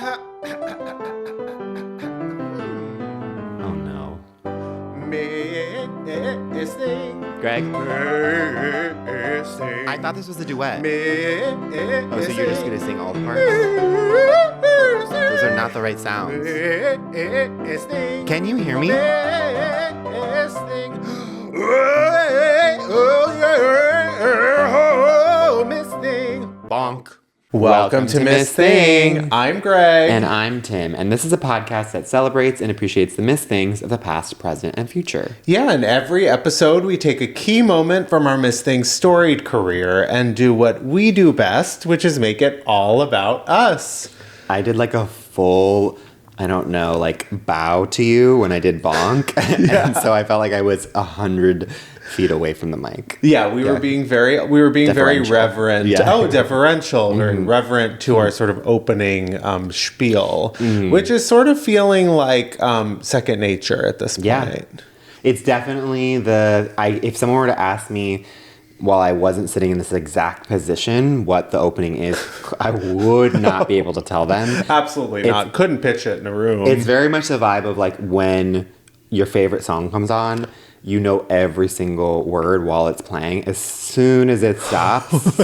Oh no. Missing. Greg? Missing. I thought this was a duet. Missing. Oh, so you're just gonna sing all the parts? Those are not the right sounds. Can you hear me? Bonk. Welcome to Miss Thing. I'm Greg. And I'm Tim. And this is a podcast that celebrates and appreciates the Miss Things of the past, present, and future. Yeah, in every episode, we take a key moment from our Miss Thing's storied career and do what we do best, which is make it all about us. I did like a full, bow to you when I did bonk. Yeah. And so I felt like I was 100 feet away from the mic. Yeah, we were being very reverent. Yeah. Oh, deferential, very reverent to our sort of opening spiel, which is sort of feeling like second nature at this point. Yeah. It's definitely if someone were to ask me while I wasn't sitting in this exact position what the opening is, I would not be able to tell them. Absolutely not. Couldn't pitch it in a room. It's very much the vibe of like when your favorite song comes on, you know every single word while it's playing. As soon as it stops,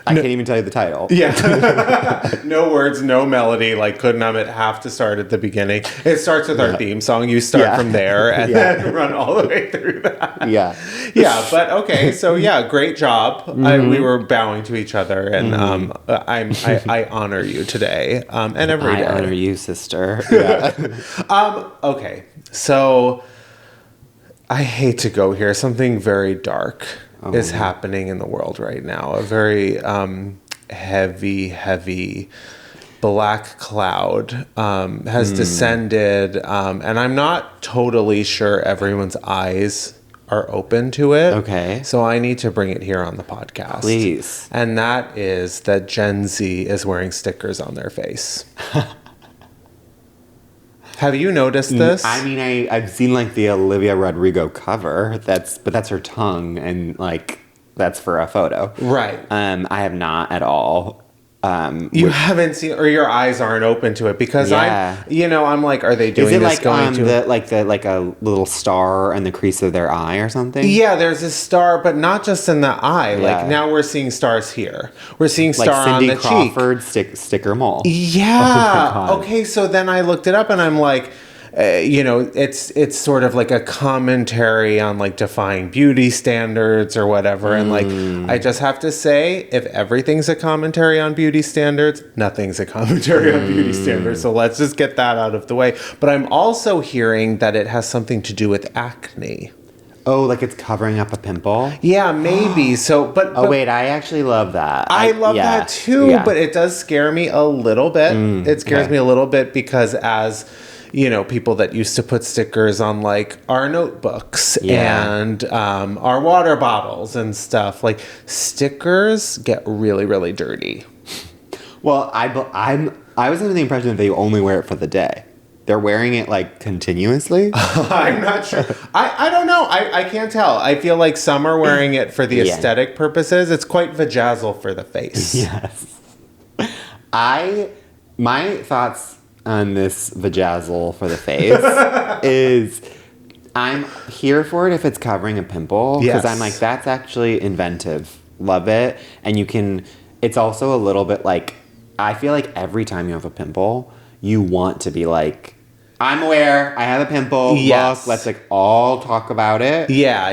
I can't even tell you the title. Yeah. No words, no melody. Like, couldn't have to start at the beginning. It starts with our theme song. You start from there and then run all the way through that. Yeah. Yeah, but okay. So, yeah, great job. We were bowing to each other, and I honor you today and every day. I honor you, sister. Yeah. Okay. So, I hate to go here. Something very dark is happening in the world right now. A very heavy black cloud has descended. And I'm not totally sure everyone's eyes are open to it. Okay. So I need to bring it here on the podcast. Please. And that is that Gen Z is wearing stickers on their face. Have you noticed this? I mean, I've seen like the Olivia Rodrigo cover. But that's her tongue, and like that's for a photo. Right. I have not at all. You haven't seen, or your eyes aren't open to it because I'm like, are they doing is it this like like a little star in the crease of their eye or something? Yeah, there's a star, but not just in the eye. Yeah. Like now we're seeing stars here. We're seeing star like Cindy on the Crawford cheek. Sticker mole. Yeah. Oh okay, so then I looked it up and I'm like, it's sort of like a commentary on like defying beauty standards or whatever. And like, I just have to say, if everything's a commentary on beauty standards, nothing's a commentary on beauty standards. So let's just get that out of the way. But I'm also hearing that it has something to do with acne. Oh, like it's covering up a pimple? Yeah, maybe. But wait, I actually love that. I love that too, but it does scare me a little bit. It scares me a little bit because as people that used to put stickers on like our notebooks and our water bottles and stuff, like stickers get really, really dirty. Well, I was under the impression that they only wear it for the day. They're wearing it like continuously. I'm not sure. I don't know. I can't tell. I feel like some are wearing it for the aesthetic purposes. It's quite vajazzle for the face. Yes. My thoughts on this vajazzle for the face is I'm here for it if it's covering a pimple because I'm like, that's actually inventive. Love it. And it's also a little bit like, I feel like every time you have a pimple, you want to be like, I'm aware I have a pimple. Yes. Look, let's like all talk about it. Yeah.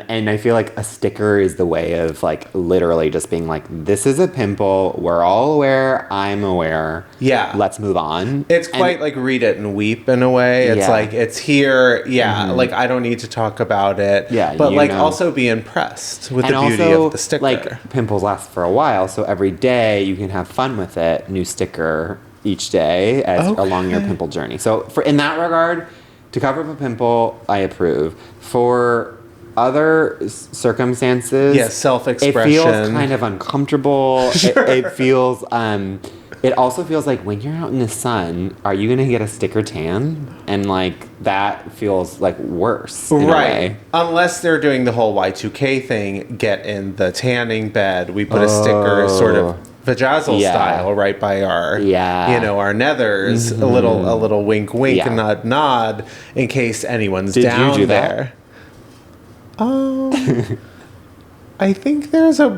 And I feel like a sticker is the way of like literally just being like, this is a pimple. We're all aware. I'm aware. Yeah. Let's move on. It's quite like read it and weep in a way. It's like, it's here. Yeah. Like I don't need to talk about it. Yeah. But like also be impressed with the beauty of the sticker. Like pimples last for a while. So every day you can have fun with it. New sticker each day along your pimple journey. So in that regard, to cover up a pimple, I approve. For other circumstances, self-expression. It feels kind of uncomfortable. Sure. It feels. It also feels like when you're out in the sun, are you gonna get a sticker tan? And like that feels like worse. In a way. Unless they're doing the whole Y2K thing, get in the tanning bed. We put a sticker sort of vajazzle style right by our, our nethers. A little wink, wink, nod, nod, in case anyone's down you do there. I think there's a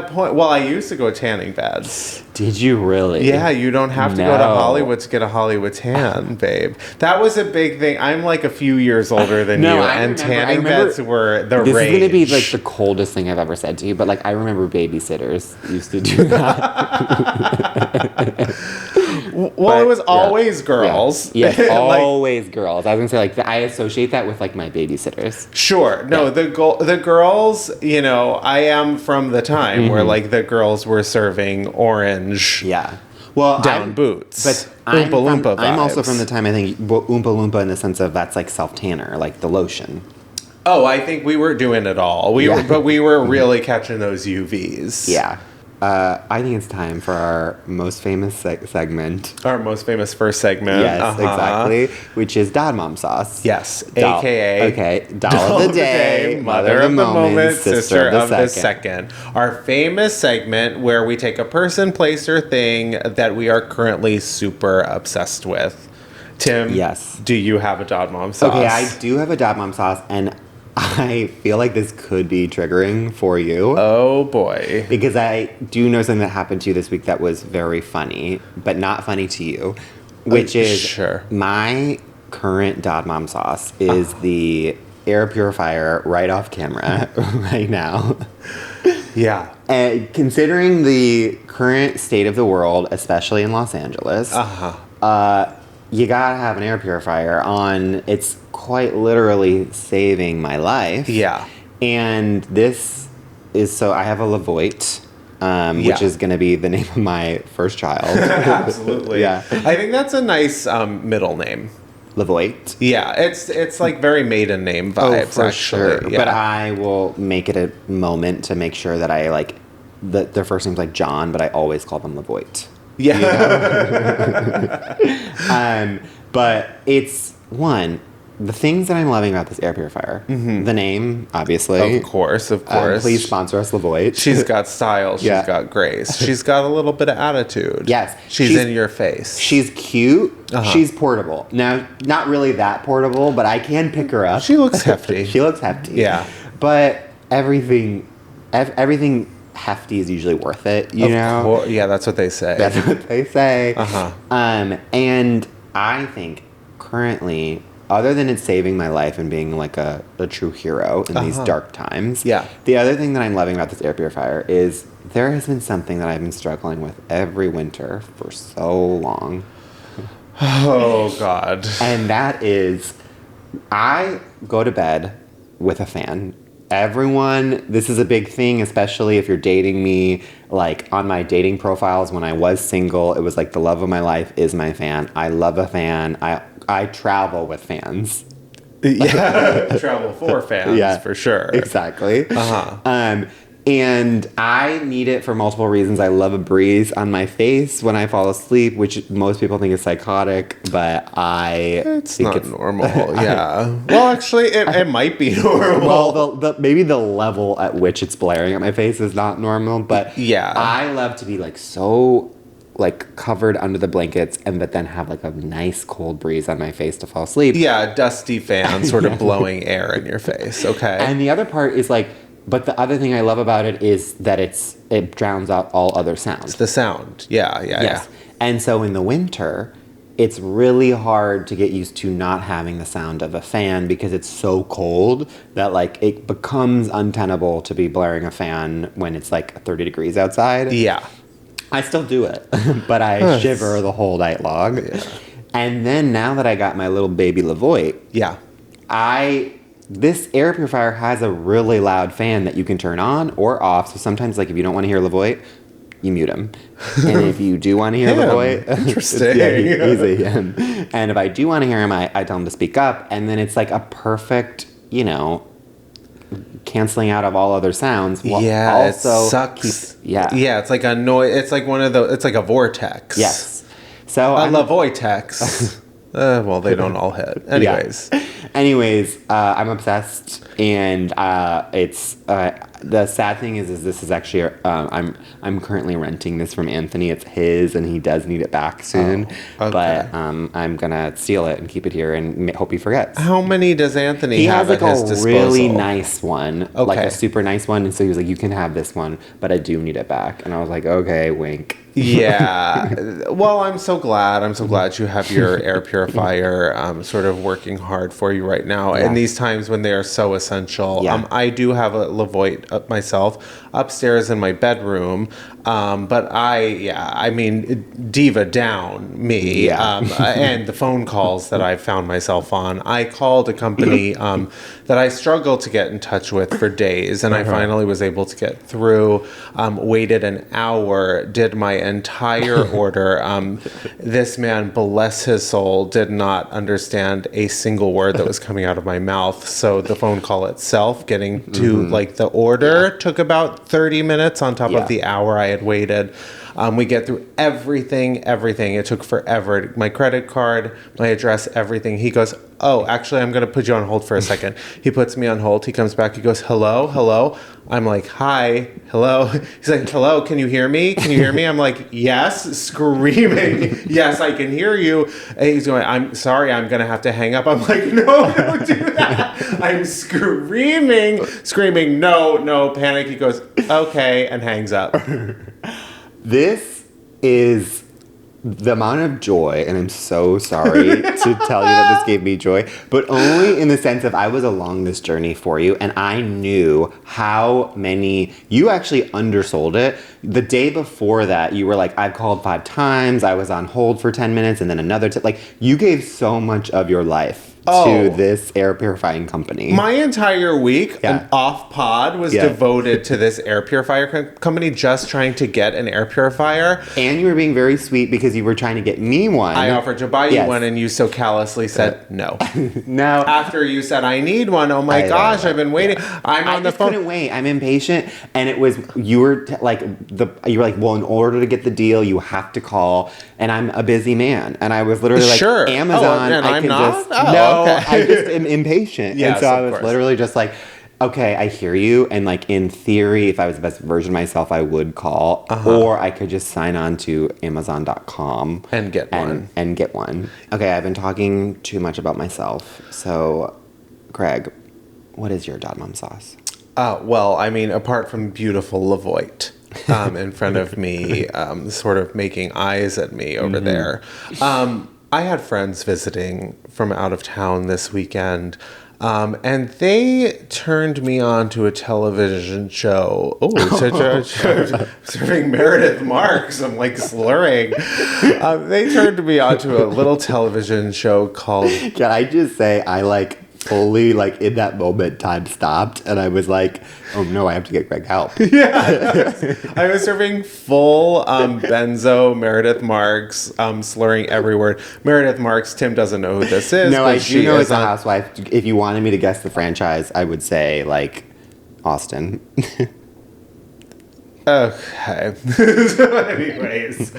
point. Well, I used to go tanning beds. Did you really? Yeah, you don't have to go to Hollywood to get a Hollywood tan, babe. That was a big thing. I'm like a few years older than you, and tanning beds were the rage. This is going to be like the coldest thing I've ever said to you, but like I remember babysitters used to do that. Well, it was always girls. Yeah. Yes, always girls. I was going to say, like, I associate that with, like, my babysitters. Sure. No, the girls, I am from the time where, like, the girls were serving orange down boots. But Oompa Loompa vibes. I'm also from the time, I think, Oompa Loompa in the sense of that's, like, self-tanner, like the lotion. Oh, I think we were doing it all. But we were really catching those UVs. Yeah. I think it's time for our most famous segment. Our most famous first segment. Yes, exactly. Which is Dad Mom Sauce. Yes, a.k.a. Okay, Doll of the Day, Mother of the Moment, Sister of the Second. Our famous segment where we take a person, place, or thing that we are currently super obsessed with. Tim, do you have a Dad Mom Sauce? Okay, I do have a Dad Mom Sauce, and I feel like this could be triggering for you. Oh, boy. Because I do know something that happened to you this week that was very funny, but not funny to you, which is my current Dad Mom Sauce is the air purifier right off camera right now. Yeah. And considering the current state of the world, especially in Los Angeles, you gotta have an air purifier on. It's quite literally saving my life. Yeah. And this is, so I have a Lavoit, which is going to be the name of my first child. Absolutely. Yeah. I think that's a nice middle name. Lavoit. Yeah, it's like very maiden name vibes, for actually. Sure. Yeah. But I will make it a moment to make sure that I like, their first name's like John, but I always call them Lavoit. Yeah. But it's one, the things that I'm loving about this air purifier. The name, obviously. Of course. Please sponsor us, Lavoit. She's got style. She's got grace. She's got a little bit of attitude. Yes. She's in your face. She's cute. She's portable. Now, not really that portable, but I can pick her up. She looks hefty. She looks hefty. Yeah. But everything hefty is usually worth it, you know? Yeah, that's what they say. That's what they say. And I think currently, other than it saving my life and being like a true hero in these dark times, the other thing that I'm loving about this air purifier is there has been something that I've been struggling with every winter for so long. Oh, God. And that is, I go to bed with a fan. Everyone, this is a big thing, especially if you're dating me. Like, on my dating profiles when I was single, it was like the love of my life is my fan. I love a fan. I travel with fans. Yeah, travel for fans, for sure. Exactly. And I need it for multiple reasons. I love a breeze on my face when I fall asleep, which most people think is psychotic, but it's not normal. Yeah. Well, actually, it might be normal. Well, maybe the level at which it's blaring at my face is not normal, but I love to be like so like covered under the blankets but then have like a nice cold breeze on my face to fall asleep. Yeah, dusty fan sort of blowing air in your face. Okay. And the other part is like, but the other thing I love about it is that it drowns out all other sounds. It's the sound. Yeah. And so in the winter, it's really hard to get used to not having the sound of a fan because it's so cold that like it becomes untenable to be blaring a fan when it's like 30 degrees outside. Yeah. I still do it, but I shiver the whole night long. Yeah. And then now that I got my little baby Lavoit, this air purifier has a really loud fan that you can turn on or off. So sometimes, like, if you don't want to hear Lavoit, you mute him. And if you do want to hear Lavoit... Interesting. He's a him. And if I do want to hear him, I tell him to speak up. And then it's like a perfect, canceling out of all other sounds. It sucks. It's like a noise. It's like one of the... It's like a vortex. Yes. So a Lavoitex. Well, they don't all hit. Anyways. Yeah. Anyways, I'm obsessed, and it's the sad thing is this is actually I'm currently renting this from Anthony. It's his, and he does need it back soon. Oh, okay. But I'm gonna steal it and keep it here and hope he forgets. How many does Anthony have has at his a disposal? really nice one, like Okay. a super nice one, and so he was like, "You can have this one, but I do need it back." And I was like, "Okay, wink." Yeah. Well, I'm so glad. I'm so glad you have your air purifier sort of working hard for you right now. Yeah. In these times when they are so essential. Yeah. I do have a Levoit myself upstairs in my bedroom. But I mean, diva down me. Yeah. And the phone calls that I found myself on. I called a company that I struggled to get in touch with for days, and I finally was able to get through. Waited an hour, did my entire order. This man, bless his soul, did not understand a single word that was coming out of my mouth. So the phone call itself, getting to like the order, took about 30 minutes on top of the hour I had waited. We get through everything. It took forever. My credit card, my address, everything. He goes, "Oh, actually, I'm going to put you on hold for a second." He puts me on hold. He comes back. He goes, "Hello." I'm like, "Hi, hello." He's like, "Hello, can you hear me? I'm like, "Yes," screaming, "Yes, I can hear you." And he's going, "I'm sorry, I'm going to have to hang up." I'm like, "No, don't do that." I'm screaming, no, panic. He goes, "Okay," and hangs up. This is the amount of joy, and I'm so sorry to tell you that this gave me joy, but only in the sense of I was along this journey for you, and I knew how many, you actually undersold it. The day before that, you were like, I've called 5 times, I was on hold for 10 minutes, and then another, like, you gave so much of your life to this air purifying company. My entire week, an off pod was devoted to this air purifier company, just trying to get an air purifier. And you were being very sweet because you were trying to get me one. I offered to buy you one, and you so callously said no. No. After you said, "I need one," oh my gosh, I've been waiting. I'm on the phone. I couldn't wait. I'm impatient. And it was, you were like, well, in order to get the deal, you have to call. And I'm a busy man. And I was literally like, sure. Amazon, and I I'm can not? just, okay. I just am impatient. Yes, and so I was course. literally just like, okay, I hear you. And like, in theory, if I was the best version of myself, I would call. Or I could just sign on to Amazon.com. And get one. And get one. Okay, I've been talking too much about myself. So, Craig, what is your Dad Mom sauce? Well, I mean, apart from beautiful Levoit in front of me, sort of making eyes at me over there. I had friends visiting from out of town this weekend, and they turned me on to a television show. Serving Meredith Marks. I'm like slurring. They turned me on to a little television show called... Can I just say, I like fully, like, in that moment, time stopped, and I was like, oh no, I have to get Greg help. I was serving full benzo Meredith Marks, slurring every word. Meredith Marks, Tim doesn't know who this is. No, I do know it's a housewife. If you wanted me to guess the franchise, I would say, like, Austin. Okay. Anyways,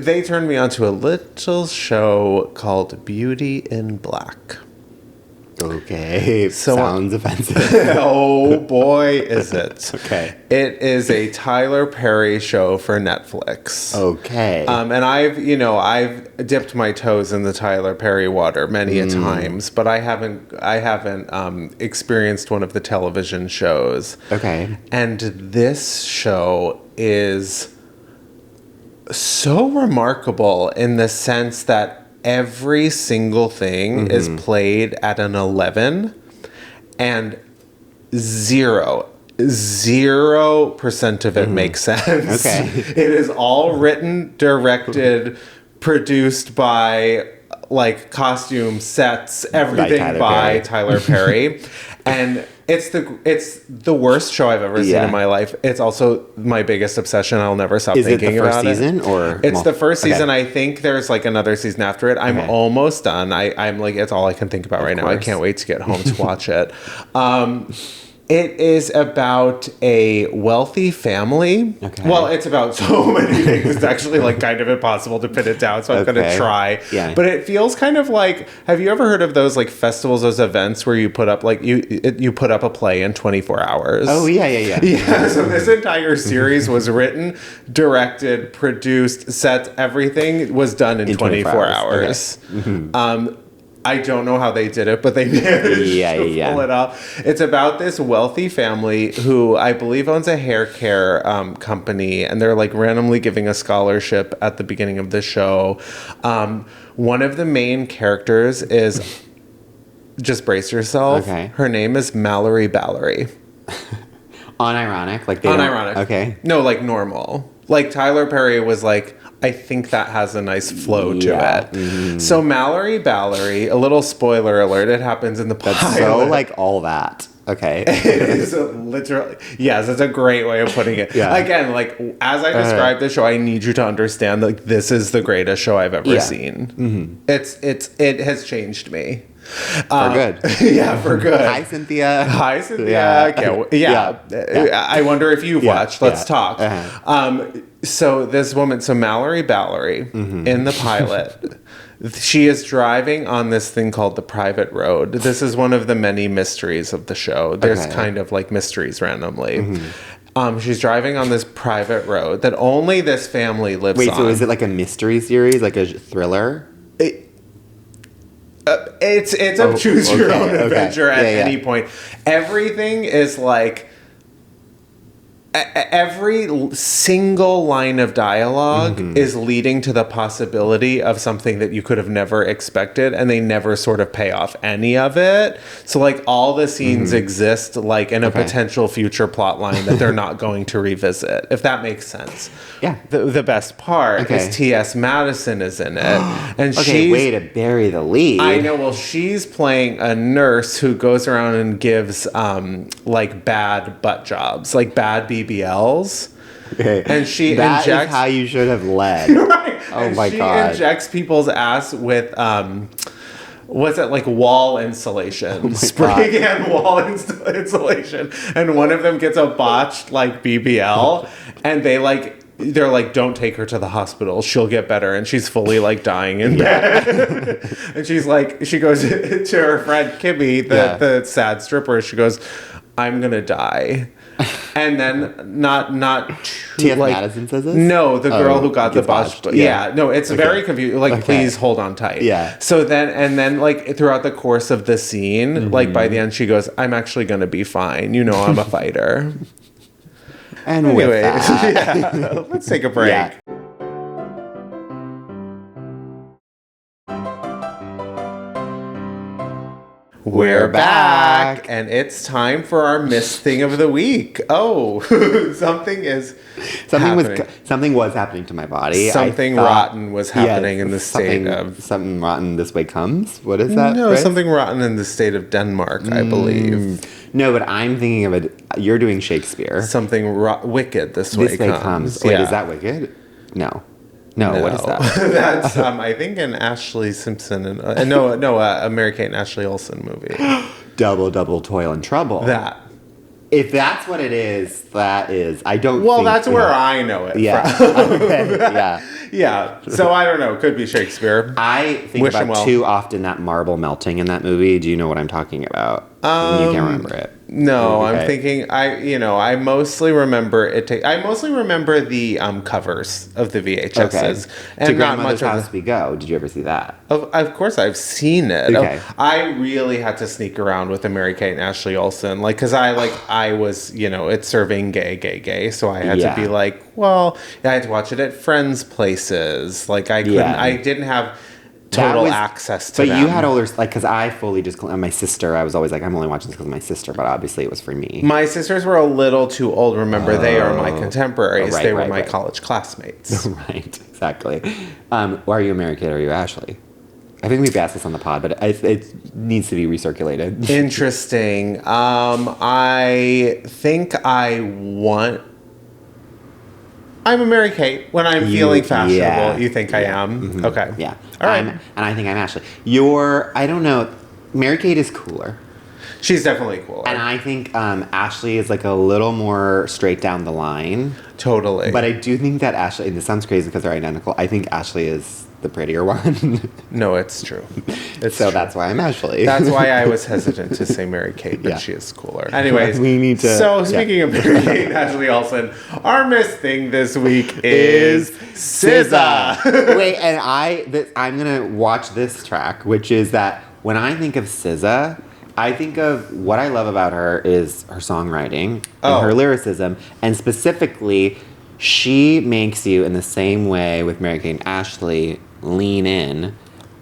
they turned me on to a little show called Beauty in Black. Okay, sounds offensive. Oh boy, is it. Okay. It is a Tyler Perry show for Netflix. Okay. And I've dipped my toes in the Tyler Perry water many a times, but I haven't experienced one of the television shows. Okay. And this show is so remarkable in the sense that every single thing is played at an 11, and 0% of it makes sense. Okay. It is all written, directed, produced by, like, costume sets, everything by Tyler Perry. And it's the worst show I've ever seen in my life. It's also my biggest obsession. I'll never stop thinking about it. Is it the first season or? It's the first season. I think there's like another season after it. I'm almost done. I'm like, it's all I can think about right now. I can't wait to get home to watch it. It is about a wealthy family. Okay. Well, it's about so many things. It's actually like kind of impossible to pin it down, so I'm going to try. Yeah. But it feels kind of like, have you ever heard of those like festivals, those events where you put up like you put up a play in 24 hours? Oh, yeah. Yeah, so this entire series was written, directed, produced, set, everything was done in 24 hours. Okay. Mm-hmm. I don't know how they did it, but they managed to pull it off. It's about this wealthy family who I believe owns a hair care company, and they're like randomly giving a scholarship at the beginning of the show. One of the main characters is, just brace yourself. Okay. Her name is Mallory Ballery. Unironic? Like Unironic. Okay. No, like normal. Like Tyler Perry was like, I think that has a nice flow to it. Mm-hmm. So Mallory Ballery, a little spoiler alert, it happens in the pilot. That's so like all that. Okay. It is literally, yes, it's a great way of putting it. Yeah. Again, like as I describe the show, I need you to understand like this is the greatest show I've ever seen. Mm-hmm. It has changed me. For good. Yeah, for good. Hi, Cynthia. Hi, Cynthia. Yeah. I wonder if you've watched. Let's talk. So this woman, Mallory Ballery, in the pilot, she is driving on this thing called the private road. This is one of the many mysteries of the show. There's kind of like mysteries randomly. Mm-hmm. She's driving on this private road that only this family lives on. Wait, so is it like a mystery series, like a thriller? It's a choose your own adventure at any point. Everything is like every single line of dialogue is leading to the possibility of something that you could have never expected, and they never sort of pay off any of it. So like all the scenes exist like in a potential future plot line that they're not going to revisit, if that makes sense. Yeah. The best part is T.S. Madison is in it. And she's, way to bury the lead. I know. Well, she's playing a nurse who goes around and gives like bad butt jobs, like bad BBLs. Okay. And she that injects. Is how you should have led. Right. Oh and my God. She injects people's ass with what's it, like wall insulation, spray can wall insulation, and one of them gets a botched like BBL, and they're like, don't take her to the hospital, she'll get better, and she's fully like dying in bed. And she's like, she goes to her friend Kimmy, the sad stripper, she goes, I'm gonna die. And then not T.S. like, Madison says this? No, the girl who got the botched. Yeah. No, it's very confusing. Like, please hold on tight. Yeah. So then, like, throughout the course of the scene, like, by the end, she goes, I'm actually going to be fine. You know, I'm a fighter. And anyway, let's take a break. Yeah. We're back, and it's time for our missed thing of the week. Oh, something was happening to my body. Something rotten was happening in the state of... Something rotten this way comes? What is that? No, something rotten in the state of Denmark, I believe. No, but I'm thinking of it... You're doing Shakespeare. Something wicked this way comes. Wait, is that wicked? No, what is that? That's, I think, an Ashley Simpson and a Mary-Kate and Ashley Olsen movie. Double Toil and Trouble. That. If that's what it is, that is. I don't. Well, that's where I know it. Yeah. From. Yeah. So I don't know. Could be Shakespeare. I think about too often that marble melting in that movie. Do you know what I'm talking about? You can't remember it. No, okay. I'm thinking. I mostly remember it. I mostly remember the covers of the VHSs. Okay. And to not Grandmother's much House We Go. Did you ever see that? Of course, I've seen it. Okay. I really had to sneak around with the Mary-Kate and Ashley Olsen, like, because I was, it's serving gay, so I had to be like, well, I had to watch it at friends' places. Like, I couldn't. I didn't have total access to them. But you had older, like, because I fully just, my sister, I was always like, I'm only watching this because of my sister, but obviously it was for me. My sisters were a little too old. Remember, they are my contemporaries. They were my college classmates. Right, exactly. Are you a Mary-Kate or are you Ashley? I think we've asked this on the pod, but it needs to be recirculated. Interesting. I think I'm a Mary-Kate when I'm feeling fashionable. Yeah, you think I am? Mm-hmm. Okay. Yeah. All right. And I think I'm Ashley. I don't know. Mary-Kate is cooler. She's definitely cooler. And I think Ashley is like a little more straight down the line. Totally. But I do think that Ashley, and this sounds crazy because they're identical, I think Ashley is the prettier one. No, it's true. So that's why I'm Ashley. That's why I was hesitant to say Mary-Kate, but she is cooler. Anyways, we need to. So speaking of Mary-Kate and Ashley Olsen, our missed thing this week is SZA. Wait, and I'm gonna watch this track, which is that when I think of SZA, I think of what I love about her is her songwriting and her lyricism, and specifically, she makes you in the same way with Mary-Kate and Ashley lean in.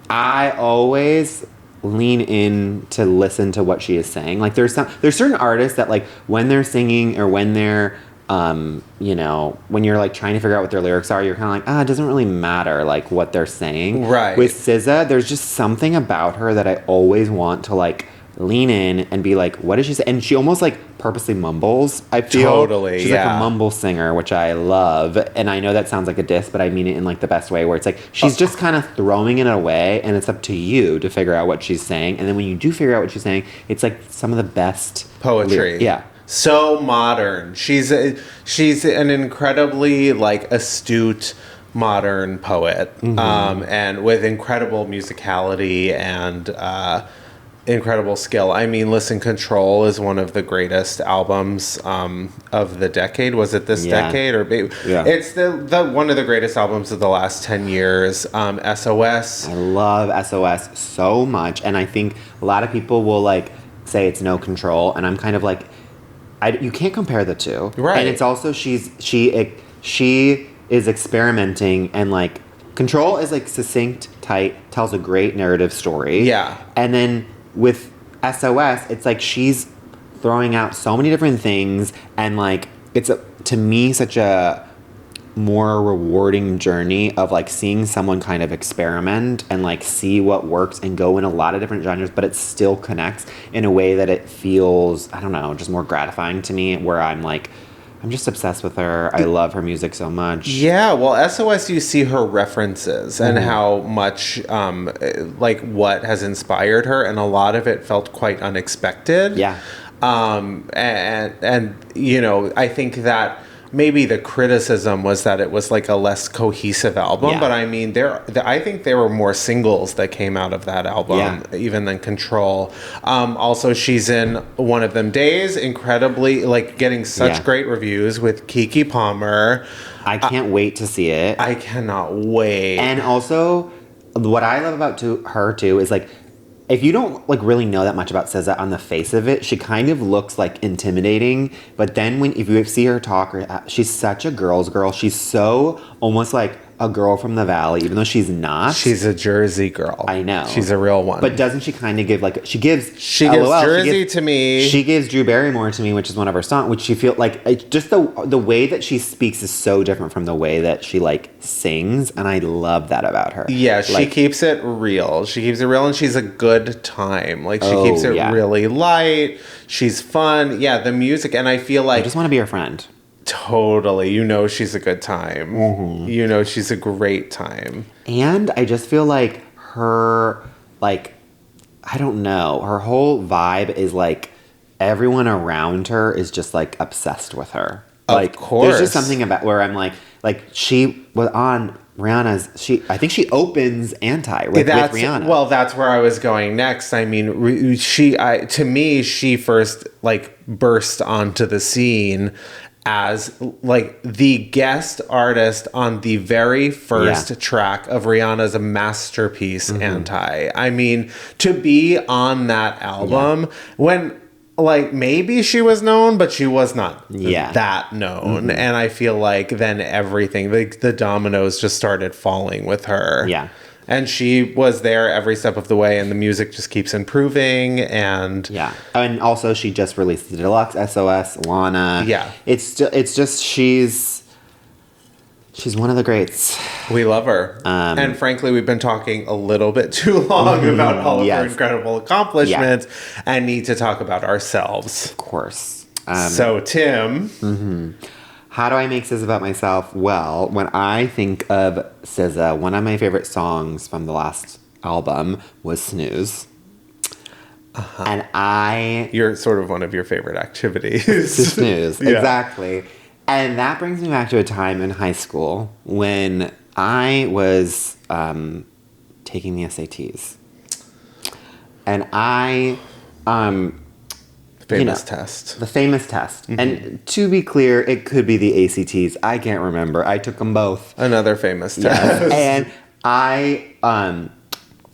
I always lean in to listen to what she is saying. Like there's certain artists that like when they're singing or when they're when you're like trying to figure out what their lyrics are, you're kind of like, it doesn't really matter like what they're saying. Right. With SZA, there's just something about her that I always want to like lean in and be like, what did she say? And she almost like purposely mumbles, I feel. Totally, she's like a mumble singer, which I love. And I know that sounds like a diss, but I mean it in like the best way, where it's like she's just kind of throwing it away, and it's up to you to figure out what she's saying. And then when you do figure out what she's saying, it's like some of the best poetry. Yeah. So modern. She's an incredibly like astute modern poet, and with incredible musicality and incredible skill. I mean, Listen Control is one of the greatest albums of the decade. Was it this decade? It's the one of the greatest albums of the last 10 years. SOS. I love SOS so much, and I think a lot of people will like say it's No Control, and I'm kind of like, you can't compare the two. Right. And it's also she is experimenting, and like Control is like succinct, tight, tells a great narrative story. Yeah. And then with SOS, it's like she's throwing out so many different things, and like it's to me such a more rewarding journey of like seeing someone kind of experiment and like see what works and go in a lot of different genres, but it still connects in a way that it feels, I don't know, just more gratifying to me, where I'm like, I'm just obsessed with her. I love her music so much. Yeah, well, SOS, you see her references and how much, like, what has inspired her, and a lot of it felt quite unexpected. Yeah. And you know, I think that maybe the criticism was that it was like a less cohesive album, but I mean, I think there were more singles that came out of that album, even than Control. Also, she's in One of Them Days, incredibly, like, getting such great reviews with Keke Palmer. I can't wait to see it. I cannot wait. And also, what I love about her too is like, if you don't like really know that much about SZA on the face of it, she kind of looks like intimidating. But then if you see her talk, she's such a girl's girl. She's so almost like a girl from the valley, even though she's not. She's a Jersey girl. I know. She's a real one. But doesn't she kind of give like, she gives LOL, Jersey to me. She gives Drew Barrymore to me, which is one of her songs, which she feel like, just the way that she speaks is so different from the way that she like sings. And I love that about her. Yeah, she keeps it real. She keeps it real, and she's a good time. Like, she keeps it really light. She's fun. Yeah, the music, and I feel like, I just want to be her friend. Totally. You know she's a good time. You know she's a great time. And I just feel like her, like, I don't know, her whole vibe is like everyone around her is just like obsessed with her. Of course. There's just something about where I'm like she was on Rihanna's, I think she opens Anti with Rihanna. Well, that's where I was going next. I mean, to me, she first like burst onto the scene as like the guest artist on the very first track of Rihanna's masterpiece, Anti. I mean, to be on that album when like maybe she was known, but she was not that known. And I feel like then everything, the dominoes just started falling with her. Yeah. And she was there every step of the way, and the music just keeps improving. And and also she just released the deluxe SOS, Lana. Yeah, it's just she's one of the greats. We love her, and frankly, we've been talking a little bit too long about all of her incredible accomplishments, and need to talk about ourselves, of course. So Tim. How do I make SZA about myself? Well, when I think of SZA, one of my favorite songs from the last album was Snooze. And You're sort of one of your favorite activities. to snooze. Yeah. Exactly. And that brings me back to a time in high school when I was taking the SATs. And Famous test. The famous test. And to be clear, it could be the ACTs. I can't remember. I took them both. Another famous test. Yes. And I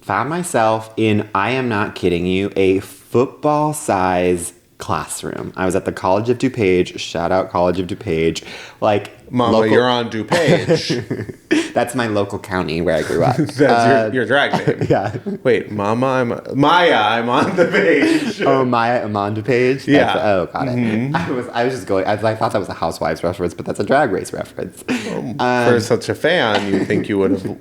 found myself in, I am not kidding you, a football size classroom. I was at the College of DuPage. Shout out College of DuPage. Like, Mama, you're on DuPage. That's my local county where I grew up. That's your drag name. Yeah. Wait, Maya, I'm on the page. Oh, Maya, I'm on DuPage? Yeah. Got it. I was just going, I thought that was a Housewives reference, but that's a Drag Race reference. For such a fan, you think you would have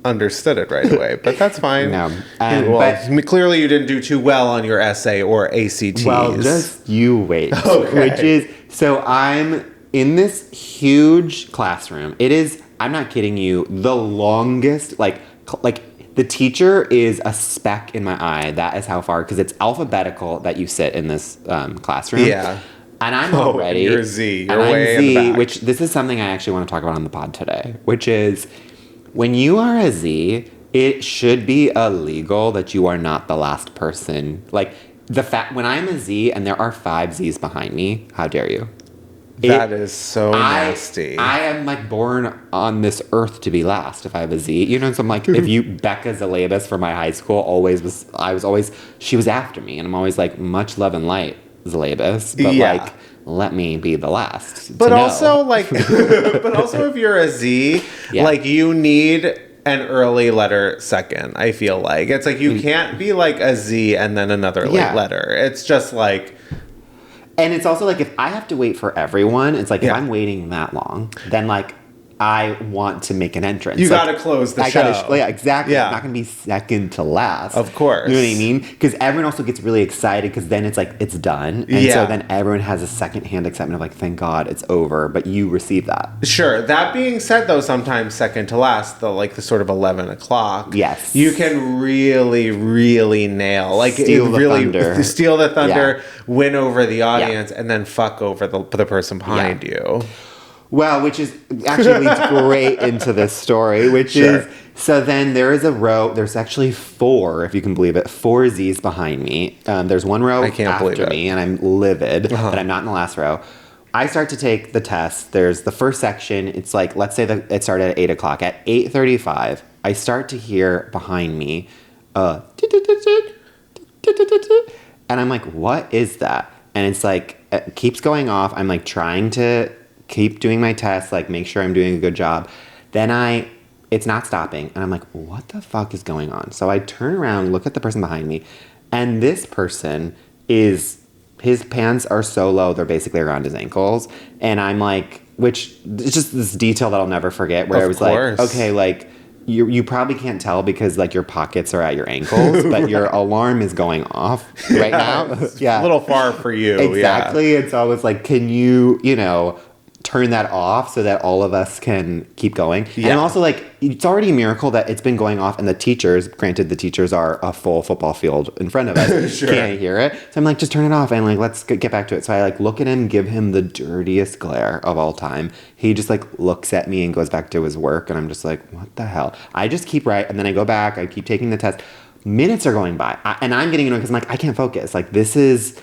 understood it right away, but that's fine. No. But clearly you didn't do too well on your essay or ACTs. Well, just you wait. Okay. Which is, so I'm in this huge classroom. It is, I'm not kidding you, the longest, like the teacher is a speck in my eye. That is how far, because it's alphabetical that you sit in this classroom. Yeah. And I'm already... You're Z. You're and way I'm in the back. Which, this is something I actually want to talk about on the pod today, which is, when you are a Z, it should be illegal that you are not the last person. Like, the fact, when I'm a Z and there are 5 Zs behind me, how dare you? That is so nasty. I am like born on this earth to be last if I have a Z. You know, so I'm like, if you, Becca Zalabis from my high school she was after me. And I'm always like, much love and light, Zalabis. But like, let me be the last. But also, like, but also if you're a Z, like, you need an early letter second, I feel like. It's like, you can't be like a Z and then another late letter. It's just like... And it's also like, if I have to wait for everyone, it's like, if I'm waiting that long, then like, I want to make an entrance. You like, gotta close the show. Yeah, exactly. Yeah. I'm not gonna be second to last. Of course. You know what I mean? Because everyone also gets really excited because then it's like, it's done. And so then everyone has a second-hand excitement of like, thank God it's over, but you receive that. Sure. That being said, though, sometimes second to last, the sort of 11 o'clock. Yes. You can really, really nail. Like, Steal the thunder, win over the audience, and then fuck over the person behind you. Well, which is actually leads great into this story, which is, so then there is a row, there's actually 4, if you can believe it, 4 Zs behind me. There's one row after me, and I'm livid that I'm not in the last row. I start to take the test. There's the first section. It's like, let's say that it started at 8 o'clock. At 8:35, I start to hear behind me, and I'm like, what is that? And it's like, it keeps going off. I'm like trying to keep doing my tests, like make sure I'm doing a good job. Then it's not stopping. And I'm like, what the fuck is going on? So I turn around, look at the person behind me. And this person his pants are so low, they're basically around his ankles. And I'm like, which, it's just this detail that I'll never forget, where I was like, okay, like, you probably can't tell because like your pockets are at your ankles, but your alarm is going off right now. It's a little far for you. Exactly. And so I was like, can you turn that off so that all of us can keep going? And I'm also like, it's already a miracle that it's been going off, and the teachers, granted the teachers are a full football field in front of us, can't hear it. So I'm like, just turn it off and like, let's get back to it. So I like look at him, give him the dirtiest glare of all time. He just like looks at me and goes back to his work, and I'm just like, what the hell? I just keep and then I go back, I keep taking the test. Minutes are going by, and I'm getting annoyed because I'm like, I can't focus. Like, this is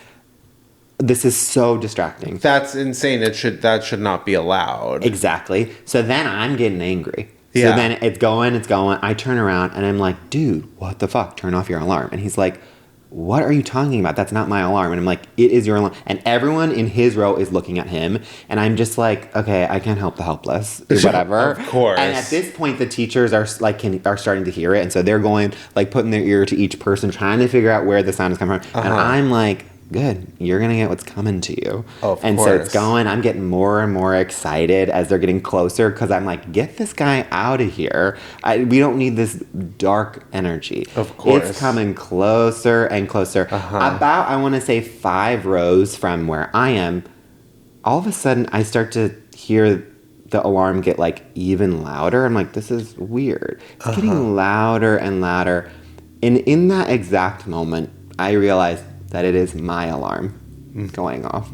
so distracting. That's insane. That should not be allowed. Exactly. So then I'm getting angry. So then it's going. I turn around and I'm like, dude, what the fuck? Turn off your alarm. And he's like, what are you talking about? That's not my alarm. And I'm like, it is your alarm. And everyone in his row is looking at him. And I'm just like, okay, I can't help the helpless. Whatever. Of course. And at this point, the teachers are starting to hear it. And so they're going, like, putting their ear to each person, trying to figure out where the sound is coming from. And I'm like, good, you're gonna get what's coming to you. Of course. So it's going, I'm getting more and more excited as they're getting closer, because I'm like, get this guy out of here. We don't need this dark energy. Of course. It's coming closer and closer. About, I want to say 5 rows from where I am, all of a sudden I start to hear the alarm get like even louder. I'm like, this is weird. It's getting louder and louder. And in that exact moment, I realize that it is my alarm going off.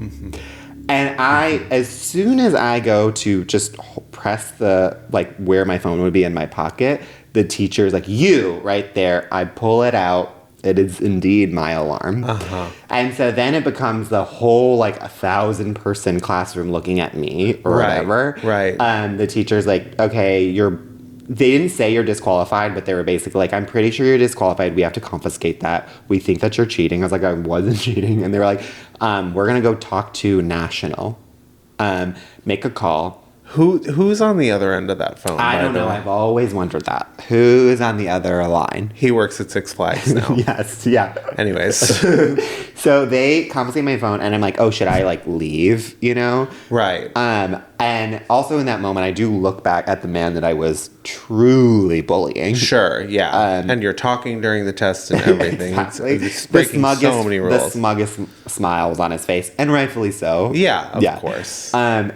And as soon as I go to just press the, like, where my phone would be in my pocket, the teacher's like, you, right there. I pull it out. It is indeed my alarm. And so then it becomes the whole, like, 1,000-person classroom looking at me or whatever. Right. The teacher's like, okay, they didn't say you're disqualified, but they were basically like, I'm pretty sure you're disqualified. We have to confiscate that. We think that you're cheating. I was like, I wasn't cheating. And they were like, we're going to go talk to National. Make a call. Who's on the other end of that phone? I don't know. I've always wondered that. Who is on the other line? He works at Six Flags now. Yes, yeah. Anyways. So they confiscate my phone, and I'm like, oh, should I, like, leave, you know? Right. And also in that moment, I do look back at the man that I was truly bullying. Sure, yeah. And you're talking during the test and everything. Exactly. It's breaking so many rules. The smuggest smile was on his face, and rightfully so. Yeah, of course. And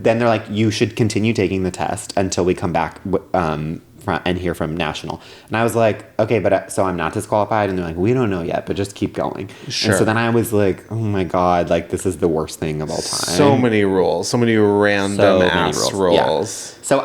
then they're like, you should continue taking the test until we come back and hear from National. And I was like, okay, but so I'm not disqualified? And they're like, we don't know yet, but just keep going. Sure. And so then I was like, oh my God, like, this is the worst thing of all time. So many rules. So many random ass rules. Yeah. So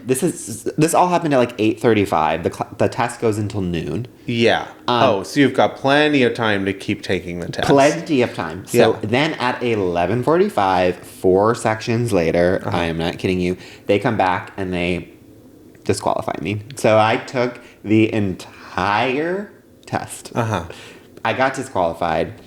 this all happened at like 8:35. The test goes until noon. Yeah. So you've got plenty of time to keep taking the test. Plenty of time. So then at 11:45, 4 sections later, I am not kidding you, they come back and they disqualified me. So I took the entire test. I got disqualified.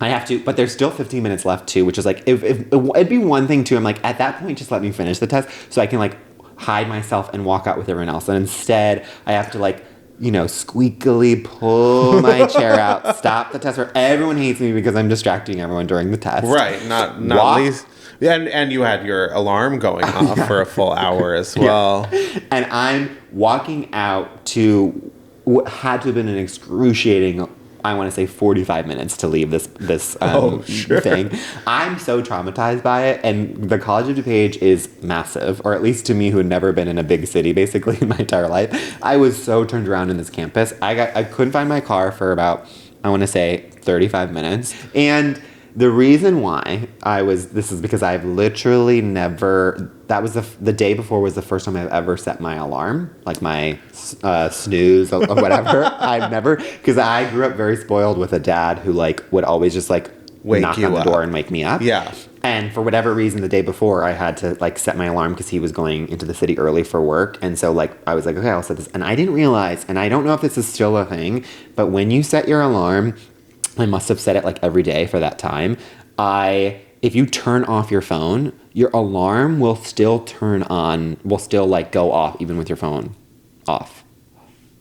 I have to, but there's still 15 minutes left too, which is like, if it'd be one thing too. I'm like, at that point, just let me finish the test so I can, like, hide myself and walk out with everyone else. And instead, I have to, like, you know, squeakily pull my chair out, stop the test, where everyone hates me because I'm distracting everyone during the test. Right. Not least. And you had your alarm going off for a full hour as well. Yeah. And I'm walking out to what had to have been an excruciating, I want to say 45 minutes to leave this thing. I'm so traumatized by it. And the College of DuPage is massive, or at least to me, who had never been in a big city basically in my entire life. I was so turned around in this campus. I couldn't find my car for about, I want to say, 35 minutes. And the reason why this is because I've literally never, that was the day before was the first time I've ever set my alarm, like my snooze or whatever. I've never, because I grew up very spoiled with a dad who, like, would always just, like, knock on the door and wake me up. Yeah. And for whatever reason, the day before, I had to, like, set my alarm because he was going into the city early for work. And so, like, I was like, okay, I'll set this. And I didn't realize, and I don't know if this is still a thing, but when you set your alarm, I must have set it, like, every day for that time. If you turn off your phone, your alarm will still turn on, will still, like, go off even with your phone off.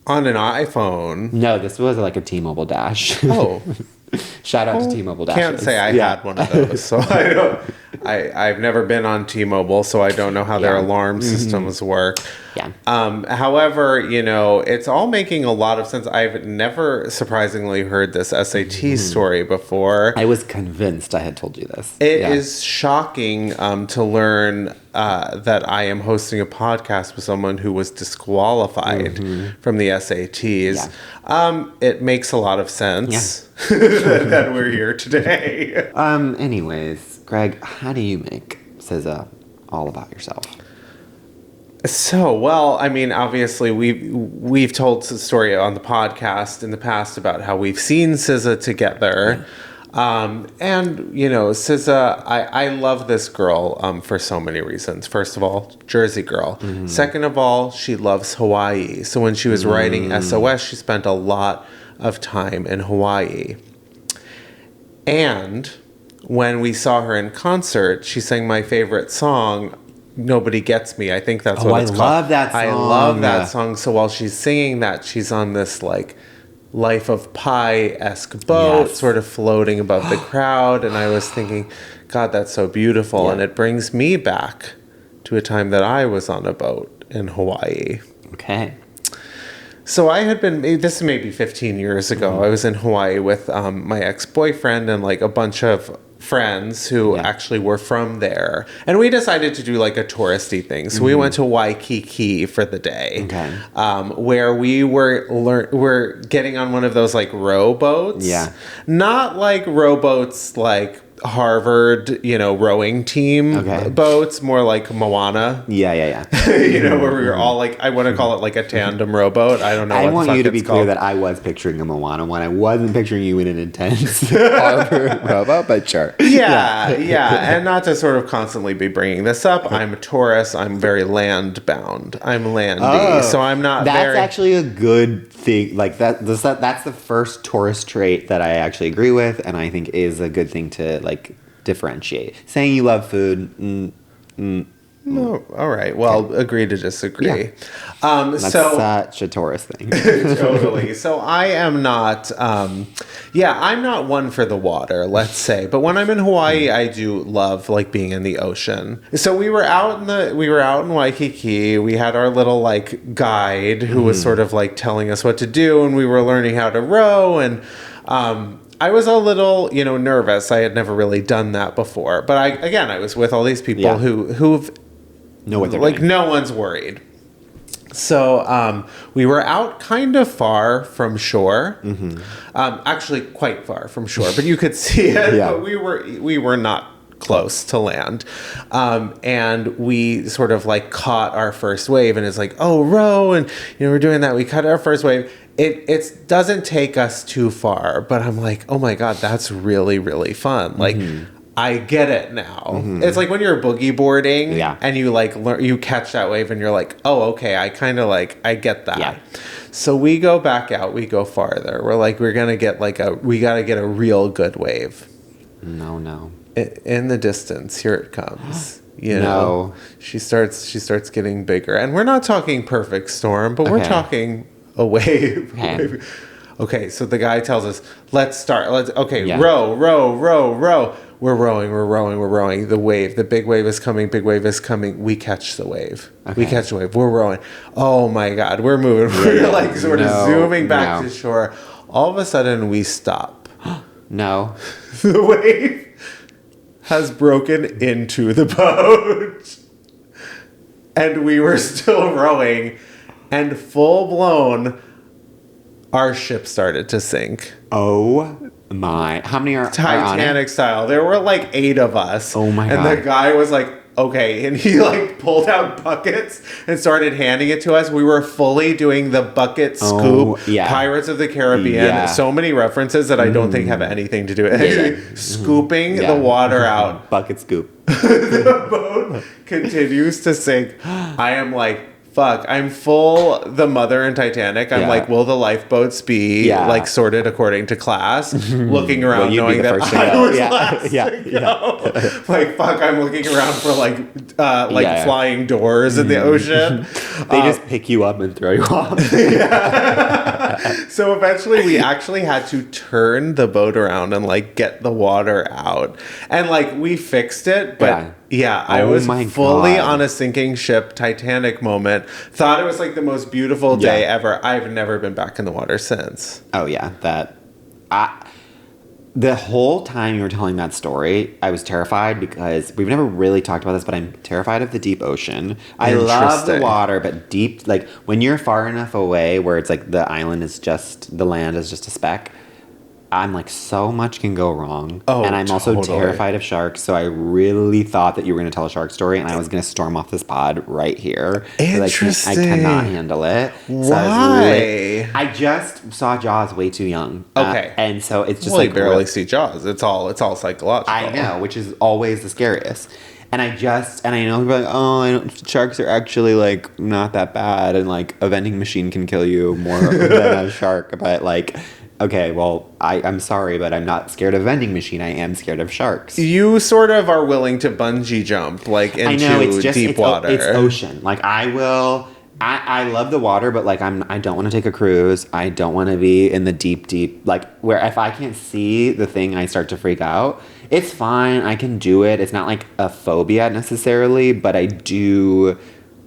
On an iPhone? No, this was like a T-Mobile Dash. Oh. Shout out to T-Mobile Dash. Can't say I had one of those, so I don't. I've never been on T-Mobile, so I don't know how their alarm systems work. Yeah. However, you know, it's all making a lot of sense. I've never surprisingly heard this SAT story before. I was convinced I had told you this. It is shocking to learn that I am hosting a podcast with someone who was disqualified from the SATs. Yeah. It makes a lot of sense that we're here today. Anyways, Greg, how do you make SZA all about yourself? So, well, I mean, obviously we've told the story on the podcast in the past about how we've seen SZA together. And, you know, SZA, I love this girl for so many reasons. First of all, Jersey girl. Second of all, she loves Hawaii. So when she was writing SOS, she spent a lot of time in Hawaii. And when we saw her in concert, she sang my favorite song, Nobody Gets Me. I think that's what it's called. I love that song. I love that song. So while she's singing that, she's on this, like, Life of Pi-esque boat, sort of floating above the crowd. And I was thinking, God, that's so beautiful. Yeah. And it brings me back to a time that I was on a boat in Hawaii. Okay. So I had been, this is maybe 15 years ago, I was in Hawaii with my ex-boyfriend and, like, a bunch of friends who actually were from there, and we decided to do like a touristy thing. So we went to Waikiki for the day, where we were getting on one of those like rowboats. Yeah, not like rowboats like Harvard, rowing team boats, more like Moana. Yeah. Where we were all like, I want to call it like a tandem rowboat. I don't know. I want you to be clear that I was picturing a Moana one. I wasn't picturing you in an intense Harvard rowboat, but sure. Yeah. And not to sort of constantly be bringing this up, I'm a Taurus. I'm very land bound. I'm landy, so I'm not. That's actually a good thing. Like that's the first Taurus trait that I actually agree with, and I think is a good thing to like differentiate. Saying you love food. No, all right. Well, agree to disagree. Yeah. That's such a Taurus thing. Totally. So I am not. I'm not one for the water, let's say. But when I'm in Hawaii, I do love like being in the ocean. So we were out in Waikiki. We had our little like guide who was sort of like telling us what to do, and we were learning how to row. And I was a little, nervous. I had never really done that before. But I was with all these people who've know what they're doing. No doing. one's worried. So we were out kind of far from shore, actually quite far from shore, but you could see it. But we were not close to land, and we sort of like caught our first wave, and it's like, oh, row, and we're doing that. We caught our first wave. It doesn't take us too far, but I'm like, oh my god, that's really really fun. Like. I get it now. It's like when you're boogie boarding and you like you catch that wave and you're like, oh, okay, I kind of like, I get that. Yeah. So we go back out, we go farther. We're like, we got to get a real good wave. No. In the distance, here it comes. She starts getting bigger. And we're not talking perfect storm, but we're talking a wave. Okay, so the guy tells us, let's start. Row. We're rowing. The big wave is coming. We catch the wave. We catch the wave. We're rowing. Oh my God, we're moving. We're like sort of zooming back to shore. All of a sudden, we stop. No. The wave has broken into the boat. And we were still rowing. And full blown, our ship started to sink. Oh my. How many are Titanic style. There were like 8 of us. Oh my God. And the guy was like, okay. And he like pulled out buckets and started handing it to us. We were fully doing the bucket scoop. Pirates of the Caribbean. Yeah. So many references that I don't think have anything to do with it. Scooping the water out. Bucket scoop. The boat continues to sink. I am like, fuck, I'm full the mother in Titanic. I'm like, will the lifeboats be like sorted according to class? Looking around knowing that I was last to go. Like, fuck, I'm looking around for like flying doors in the ocean. They just pick you up and throw you off. So eventually we actually had to turn the boat around and like get the water out. And like we fixed it, but I was fully on a sinking ship Titanic moment. Thought it was like the most beautiful day ever. I've never been back in the water since. Oh yeah, the whole time you were telling that story, I was terrified because we've never really talked about this, but I'm terrified of the deep ocean. I love the water, but deep, like when you're far enough away where it's like the land is just a speck, I'm like, so much can go wrong. Oh, and I'm also terrified of sharks, so I really thought that you were going to tell a shark story, and I was going to storm off this pod right here. Interesting. I cannot handle it. Why? So I just saw Jaws way too young. Okay. And so it's just you barely see Jaws. It's all psychological. I know, which is always the scariest. And I know people are like, sharks are actually like not that bad, and like a vending machine can kill you more than a shark, but like... Okay, well, I'm sorry, but I'm not scared of vending machine. I am scared of sharks. You sort of are willing to bungee jump, like, into deep water. It's ocean. Like, I love the water, but, like, I don't want to take a cruise. I don't want to be in the deep, like, where if I can't see the thing, I start to freak out. It's fine. I can do it. It's not, like, a phobia necessarily, but I do...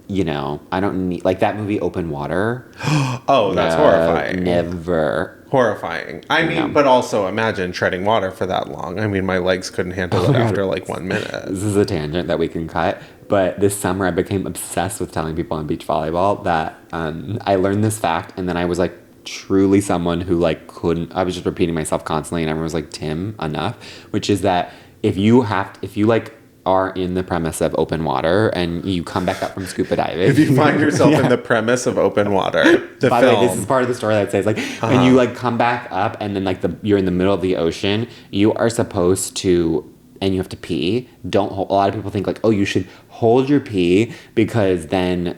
I don't need... Like, that movie, Open Water. Oh, that's horrifying. Never. Horrifying. I mean, but also imagine treading water for that long. I mean, my legs couldn't handle it after like 1 minute. This is a tangent that we can cut. But this summer I became obsessed with telling people on beach volleyball that I learned this fact, and then I was like truly someone who like couldn't, I was just repeating myself constantly, and everyone was like, Tim, enough, which is that if you like are in the premise of open water and you come back up from scuba diving. If you find yourself in the premise of open water, By the way, this is part of the story that says like when you like come back up and then like you're in the middle of the ocean, you are supposed to, and you have to pee. Don't hold, a lot of people think like, oh, you should hold your pee because then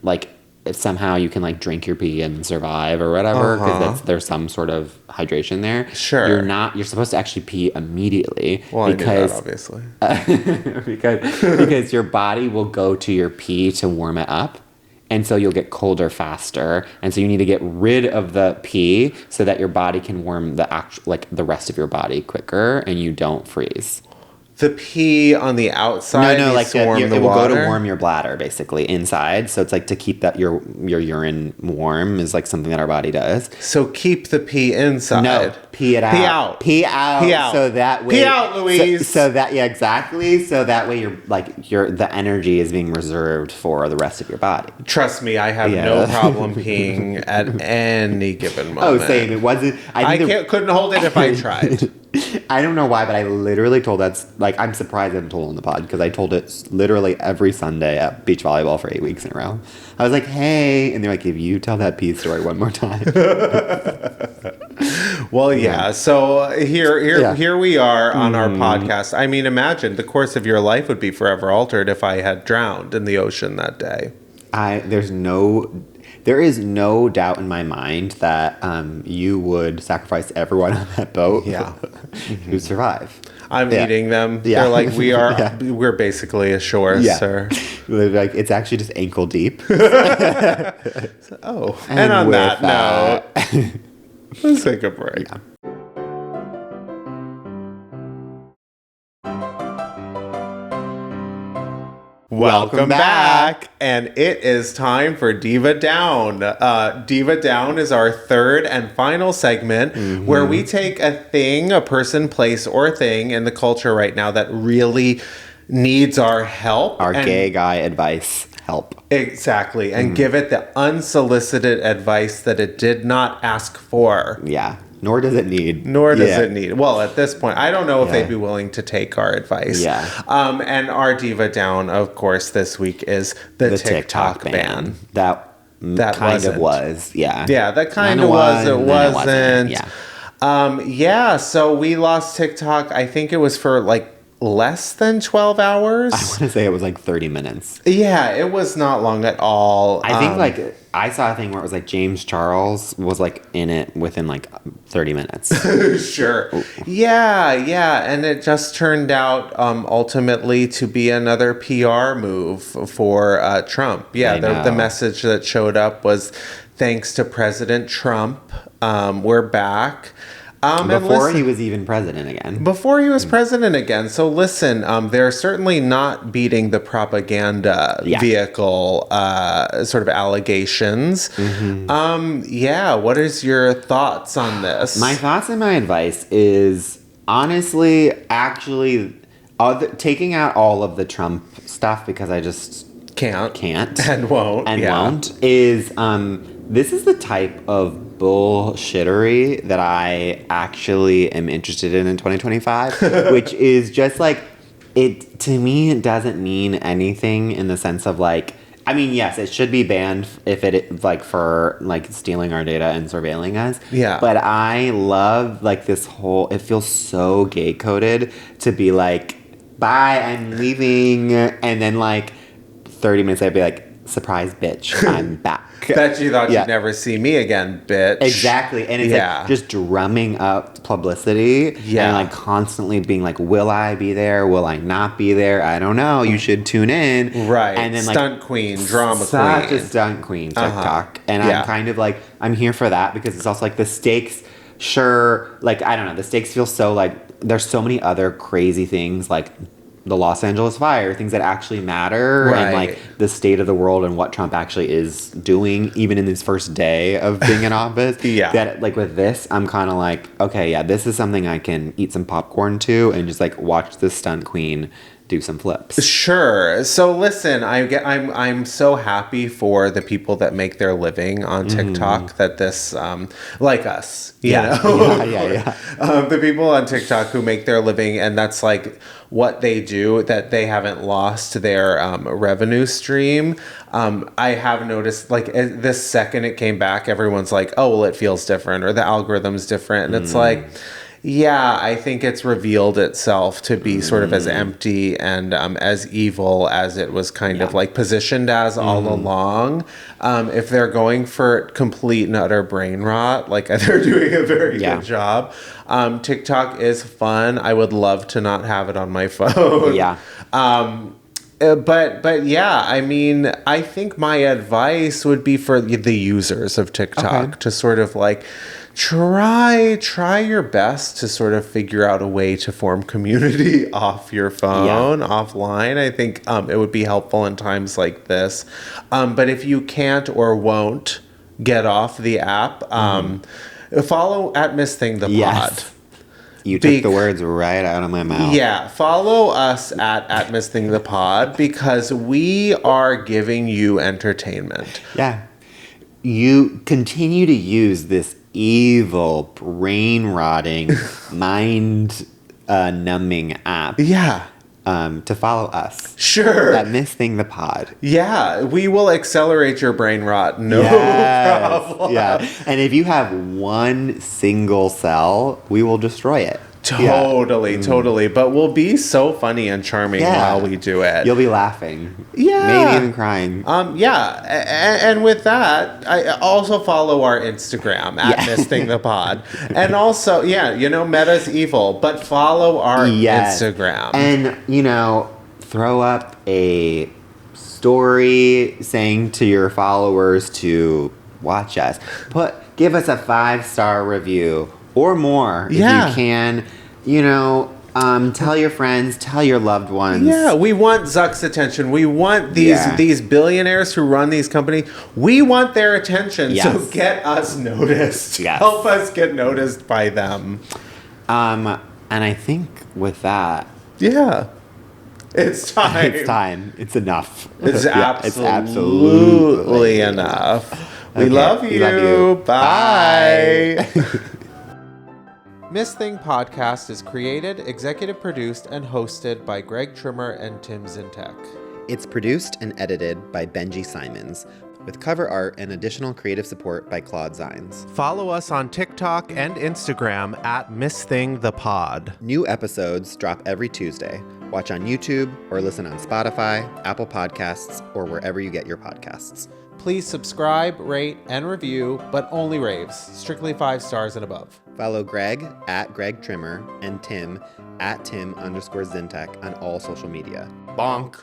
like if somehow you can like drink your pee and survive or whatever because there's some sort of hydration there. Sure. You're supposed to actually pee immediately. Well, because I knew that, obviously. because your body will go to your pee to warm it up. And so you'll get colder faster. And so you need to get rid of the pee so that your body can warm the rest of your body quicker and you don't freeze. The pee on the outside like it will go to warm your bladder basically inside. So it's like to keep that your urine warm is like something that our body does. So keep the pee inside. No, pee it out. Pee out. Pee out. Pee out. So that way. Pee out, Louise. So that exactly. So that way the energy is being reserved for the rest of your body. Trust me, I have no problem peeing at any given moment. Oh, same. It wasn't. Couldn't hold it if I tried. I don't know why, but I literally told I'm surprised I haven't told on the pod because I told it literally every Sunday at beach volleyball for 8 weeks in a row. I was like, hey, and they're like, if you tell that pee story one more time. Well, yeah. So here we are on our podcast. I mean, imagine the course of your life would be forever altered if I had drowned in the ocean that day. There is no doubt in my mind that you would sacrifice everyone on that boat to survive. I'm eating them. Yeah. They're like, we're basically ashore, sir. Like, it's actually just ankle deep. And on that note, let's take a break. Yeah. Welcome back. And it is time for Diva Down. Diva Down is our third and final segment where we take a thing, a person, place, or thing in the culture right now that really needs our help. Our gay guy advice help. Exactly. And give it the unsolicited advice that it did not ask for. Yeah. Nor does it need. It need. Well, at this point, I don't know if they'd be willing to take our advice. Yeah. And our Diva Down, of course, this week is the TikTok ban. That kind of was. Yeah. Yeah, that kind of was. It wasn't. Yeah. So we lost TikTok. I think it was for like less than 12 hours. I want to say it was like 30 minutes. Yeah, it was not long at all. I think I saw a thing where it was like James Charles was like in it within like 30 minutes. Sure. Yeah. And it just turned out ultimately to be another PR move for Trump. Yeah, the message that showed up was thanks to President Trump, we're back. Before he was even president again. Before he was president again. So listen, they're certainly not beating the propaganda vehicle sort of allegations. What is your thoughts on this? My thoughts and my advice is honestly, actually, taking out all of the Trump stuff because I just can't and won't is this is the type of bullshittery that I actually am interested in 2025, which is just like, it, to me, it doesn't mean anything in the sense of like, I mean, yes, it should be banned if it, like, for, like, stealing our data and surveilling us. Yeah. But I love, like, this whole, it feels so gay-coded to be like, bye, I'm leaving, and then, like, 30 minutes I'd be like, surprise, bitch, I'm back. Bet you thought you'd never see me again, bitch. Exactly. And it's like just drumming up publicity and like constantly being like, will I be there? Will I not be there? I don't know. You should tune in. Right. And then stunt queen, drama queen. Such a stunt queen, TikTok. And I'm kind of like, I'm here for that because it's also like the stakes, sure, like, I don't know, the stakes feel so like, there's so many other crazy things like the Los Angeles fire, things that actually matter, and like the state of the world and what Trump actually is doing, even in his first day of being in office. That like with this, I'm kind of like, okay, yeah, this is something I can eat some popcorn to and just like watch this stunt queen do some flips. Sure. So listen, I'm so happy for the people that make their living on TikTok that this like us, you know. The people on TikTok who make their living and that's like what they do, that they haven't lost their revenue stream. I have noticed like this second it came back, everyone's like, oh, well, it feels different or the algorithm's different. And it's like, yeah, I think it's revealed itself to be sort of as empty and as evil as it was kind of like positioned as all along. If they're going for complete and utter brain rot, like they're doing a very good job. TikTok is fun. I would love to not have it on my phone. But yeah, I mean, I think my advice would be for the users of TikTok to sort of like try your best to sort of figure out a way to form community off your phone, offline. I think it would be helpful in times like this. But if you can't or won't get off the app, follow at Miss Thing the Pod. You took the words right out of my mouth. Yeah, follow us at Miss Thing the Pod because we are giving you entertainment. Yeah. You continue to use this evil, brain-rotting, mind-numbing app. To follow us. Sure. At Miss Thing the Pod. Yeah, we will accelerate your brain rot. No problem. Yeah. And if you have one single cell, we will destroy it. Totally. But we'll be so funny and charming while we do it. You'll be laughing. Yeah. Maybe even crying. And with that, I also follow our Instagram at Miss Thing the Pod. And also, Meta's evil, but follow our Instagram. And, throw up a story saying to your followers to watch us. Give us a 5-star review. Or more, if you can. Tell your friends, tell your loved ones. Yeah, we want Zuck's attention. We want these billionaires who run these companies. We want their attention. So get us noticed. Help us get noticed by them. And I think with that... Yeah. It's time. It's time. It's enough. It's absolutely enough. We love you. We love you. Bye. Miss Thing Podcast is created, executive produced, and hosted by Greg Trimmer and Tim Zientek. It's produced and edited by Benji Simons, with cover art and additional creative support by Claude Zeins. Follow us on TikTok and Instagram at Miss Thing the Pod. New episodes drop every Tuesday. Watch on YouTube or listen on Spotify, Apple Podcasts, or wherever you get your podcasts. Please subscribe, rate, and review, but only raves. Strictly 5 stars and above. Follow Greg at Greg Trimmer and Tim at Tim_Zientek on all social media. Bonk.